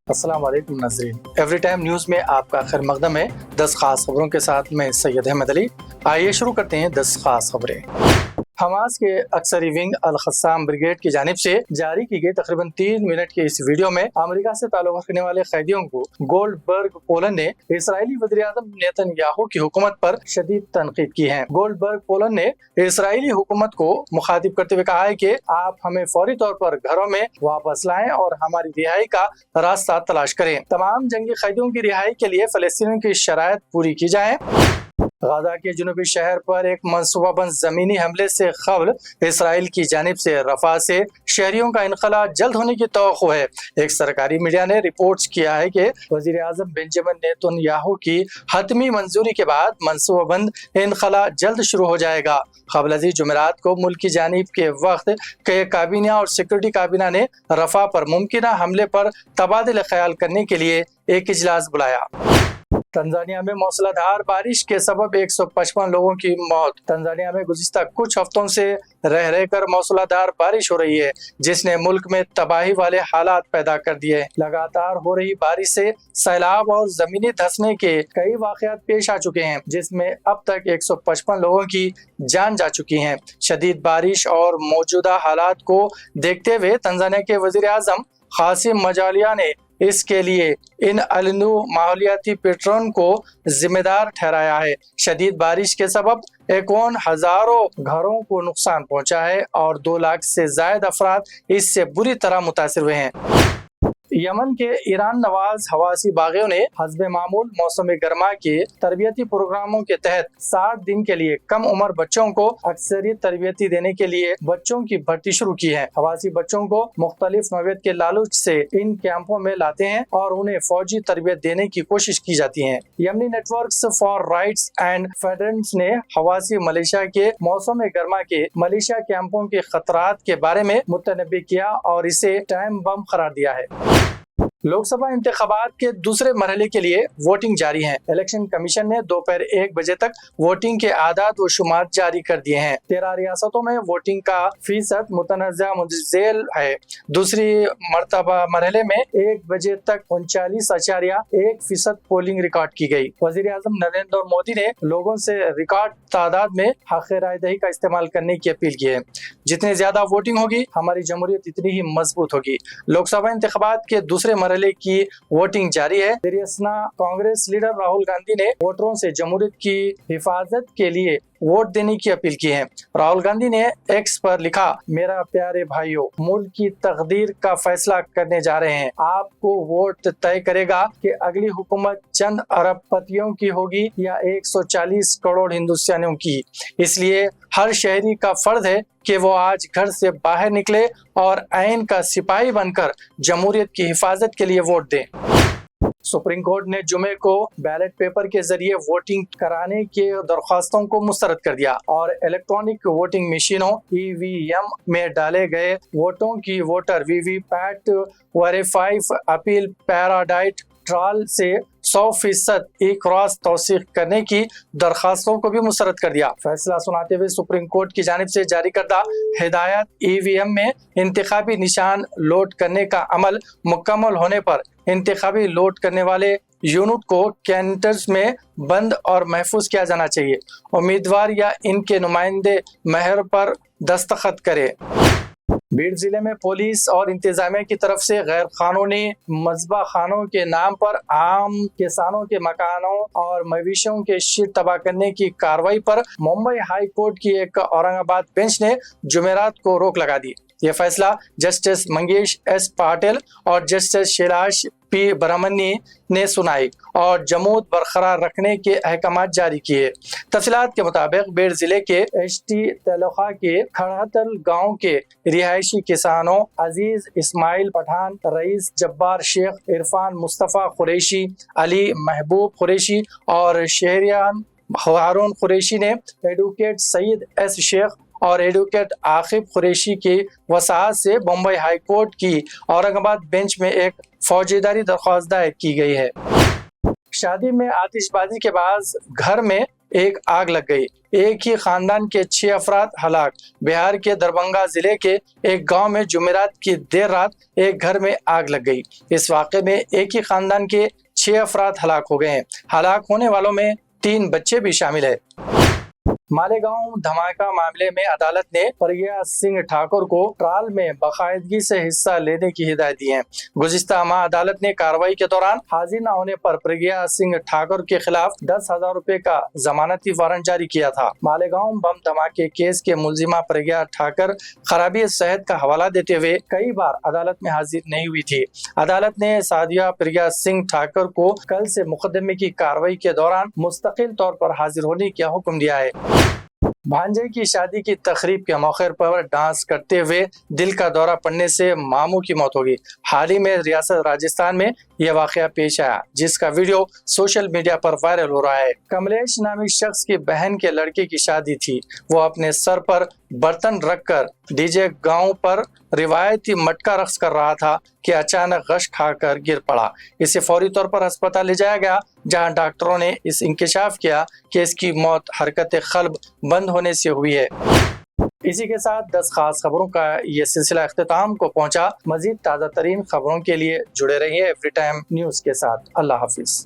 السلام علیکم ناظرین، ایوری ٹائم نیوز میں آپ کا خیر مقدم ہے۔ 10 خاص خبروں کے ساتھ میں سید احمد علی۔ آئیے شروع کرتے ہیں 10 خاص خبریں۔ حماس کے عسکری ونگ القسام بریگیڈ کی جانب سے جاری کی گئی تقریباً 3 منٹ کے اس ویڈیو میں امریکہ سے تعلق رکھنے والے قیدیوں کو گولڈ برگ پولن نے اسرائیلی وزیراعظم نیتن یاہو کی حکومت پر شدید تنقید کی ہے۔ گولڈ برگ پولن نے اسرائیلی حکومت کو مخاطب کرتے ہوئے کہا ہے کہ آپ ہمیں فوری طور پر گھروں میں واپس لائیں اور ہماری رہائی کا راستہ تلاش کریں۔ تمام جنگی قیدیوں کی رہائی کے لیے فلسطینیوں کی شرائط پوری کی جائیں۔ غزہ کے جنوبی شہر پر ایک منصوبہ بند زمینی حملے سے قبل اسرائیل کی جانب سے رفح سے شہریوں کا انخلاء جلد ہونے کی توقع ہے۔ ایک سرکاری میڈیا نے رپورٹ کیا ہے کہ وزیر اعظم بنجمن نیتن یاہو کی حتمی منظوری کے بعد منصوبہ بند انخلاء جلد شروع ہو جائے گا۔ قبل ازیں جمعرات کو ملک کی جانب کے وقت کے کابینہ اور سیکورٹی کابینہ نے رفح پر ممکنہ حملے پر تبادلہ خیال کرنے کے لیے ایک اجلاس بلایا۔ تنزانیہ میں موسلا دھار بارش کے سبب 155 لوگوں کی موت۔ تنزانیہ میں گزشتہ کچھ ہفتوں سے رہ کر موسلا دھار بارش ہو رہی ہے، جس نے ملک میں تباہی والے حالات پیدا کر دیے۔ لگاتار ہو رہی بارش سے سیلاب اور زمینی دھنسنے کے کئی واقعات پیش آ چکے ہیں، جس میں اب تک 155 لوگوں کی جان جا چکی ہے۔ شدید بارش اور موجودہ حالات کو دیکھتے ہوئے تنزانیہ کے وزیر اعظم قاسم مجالیہ نے اس کے لیے ان النو ماحولیاتی پیٹرن کو ذمہ دار ٹھہرایا ہے۔ شدید بارش کے سبب 51 ہزاروں گھروں کو نقصان پہنچا ہے اور 2 لاکھ سے زائد افراد اس سے بری طرح متاثر ہوئے ہیں۔ یمن کے ایران نواز حواسی باغیوں نے حسب معمول موسم گرما کے تربیتی پروگراموں کے تحت 60 دن کے لیے کم عمر بچوں کو اکثری تربیتی دینے کے لیے بچوں کی بھرتی شروع کی ہے۔ حواسی بچوں کو مختلف نوعیت کے لالچ سے ان کیمپوں میں لاتے ہیں اور انہیں فوجی تربیت دینے کی کوشش کی جاتی ہے۔ یمنی networks for rights and freedoms نے حواسی ملیشیا کے موسم گرما کے ملیشیا کیمپوں کے خطرات کے بارے میں متنبہ کیا اور اسے ٹائم بم قرار دیا ہے۔ لوک سبھا انتخابات کے دوسرے مرحلے کے لیے ووٹنگ جاری ہے۔ الیکشن کمیشن نے دوپہر 1 بجے تک ووٹنگ کے اعداد و شمار جاری کر دیے ہیں۔ 13 ریاستوں میں ووٹنگ کا فیصد متنازع مندرجہ ہے۔ دوسری مرتبہ مرحلے میں 1 بجے تک 39.1% پولنگ ریکارڈ کی گئی۔ وزیر اعظم نریندر مودی نے لوگوں سے ریکارڈ تعداد میں حق رائے دہی کا استعمال کرنے کی اپیل کی ہے۔ جتنی زیادہ ووٹنگ ہوگی، ہماری جمہوریت اتنی ہی مضبوط ہوگی۔ لوک سبھا انتخابات کے دوسرے مرحلے کی ووٹنگ جاری ہے۔ دریاسنا کانگریس لیڈر راہل گاندھی نے ووٹروں سے جمہوریت کی حفاظت کے لیے ووٹ دینے کی اپیل کی ہے۔ راہل گاندھی نے ایکس پر لکھا، میرا پیارے بھائیو، ملک کی تقدیر کا فیصلہ کرنے جا رہے ہیں۔ آپ کو ووٹ طے کرے گا کہ اگلی حکومت چند ارب پتیوں کی ہوگی یا 140 کروڑ ہندوستانیوں کی۔ اس لیے ہر شہری کا فرض ہے کہ وہ آج گھر سے باہر نکلے اور آئین کا سپاہی بن کر جمہوریت کی حفاظت کے لیے ووٹ دیں۔ سپریم کورٹ نے جمعے کو بیلٹ پیپر کے ذریعے ووٹنگ کرانے کے درخواستوں کو مسترد کر دیا اور الیکٹرانک ووٹنگ مشینوں EVM میں ڈالے گئے ووٹوں کی voter VVPAT verifiable paper audit trail سے 100% کراس توثیق کرنے کی درخواستوں کو بھی مسترد کر دیا۔ فیصلہ سناتے ہوئے سپریم کورٹ کی جانب سے جاری کردہ ہدایت EVM میں انتخابی نشان لوڈ کرنے کا عمل مکمل ہونے پر انتخابی لوڈ کرنے والے یونٹ کو کینٹرز میں بند اور محفوظ کیا جانا چاہیے۔ امیدوار یا ان کے نمائندے مہر پر دستخط کرے۔ بیڑ ضلع میں پولیس اور انتظامیہ کی طرف سے غیر قانونی مذبح خانوں کے نام پر عام کسانوں کے مکانوں اور مویشیوں کے شیڈ تباہ کرنے کی کارروائی پر ممبئی ہائی کورٹ کی ایک اورنگ آباد بینچ نے جمعرات کو روک لگا دی۔ یہ فیصلہ جسٹس منگیش ایس پاٹل اور جسٹس شیلاش پی برہمنی نے سنائی اور جمود برقرار رکھنے کے احکامات جاری کیے۔ تفصیلات کے مطابق بیڑ ضلع کے HT تعلقہ کے کھڑہتل گاؤں کے رہائشی کسانوں عزیز اسماعیل پٹھان، رئیس جبار شیخ، عرفان مصطفیٰ قریشی، علی محبوب قریشی اور شہریان ہارون قریشی نے ایڈوکیٹ سعید ایس شیخ اور ایڈوکیٹ عاقب قریشی کی وساعت سے بمبئی ہائی کورٹ کی اورنگ آباد بینچ میں ایک فوجداری درخواست دائر کی گئی ہے۔ شادی میں آتش بازی کے بعد گھر میں ایک آگ لگ گئی، ایک ہی خاندان کے 6 افراد ہلاک۔ بہار کے دربھنگہ ضلع کے ایک گاؤں میں جمعرات کی دیر رات ایک گھر میں آگ لگ گئی۔ اس واقعے میں ایک ہی خاندان کے 6 افراد ہلاک ہو گئے ہیں۔ ہلاک ہونے والوں میں 3 بچے بھی شامل ہیں۔ مالیگاؤں دھماکہ معاملے میں عدالت نے پرگیا سنگھ ٹھاکر کو ٹرائل میں باقاعدگی سے حصہ لینے کی ہدایت دی ہے۔ گزشتہ ماہ عدالت نے کارروائی کے دوران حاضر نہ ہونے پر پرگیا سنگھ ٹھاکر کے خلاف 10,000 روپے کا ضمانتی وارنٹ جاری کیا تھا۔ مالیگاؤں بم دھماکے کیس کے ملزمہ پرگیا ٹھاکر خرابی صحت کا حوالہ دیتے ہوئے کئی بار عدالت میں حاضر نہیں ہوئی تھی۔ عدالت نے سادھیا پرگیا سنگھ ٹھاکر کو کل سے مقدمے کی کارروائی کے دوران مستقل طور پر حاضر ہونے کا حکم دیا ہے۔ بھانجے کی شادی کی تقریب کے موقع پر ڈانس کرتے ہوئے دل کا دورہ پڑنے سے ماموں کی موت ہو گئی۔ حال ہی میں ریاست راجستھان میں یہ واقعہ پیش آیا، جس کا ویڈیو سوشل میڈیا پر وائرل ہو رہا ہے۔ کملیش نامی شخص کی بہن کے لڑکے کی شادی تھی۔ وہ اپنے سر پر برتن رکھ کر ڈی جے گاؤں پر روایتی مٹکا رقص کر رہا تھا کہ اچانک غش کھا کر گر پڑا۔ اسے فوری طور پر ہسپتال لے جایا گیا، جہاں ڈاکٹروں نے انکشاف کیا کہ اس کی موت حرکت قلب بند ہونے سے ہوئی ہے۔ اسی کے ساتھ 10 خاص خبروں کا یہ سلسلہ اختتام کو پہنچا۔ مزید تازہ ترین خبروں کے لیے جڑے رہیے ایوری ٹائم نیوز کے ساتھ۔ اللہ حافظ۔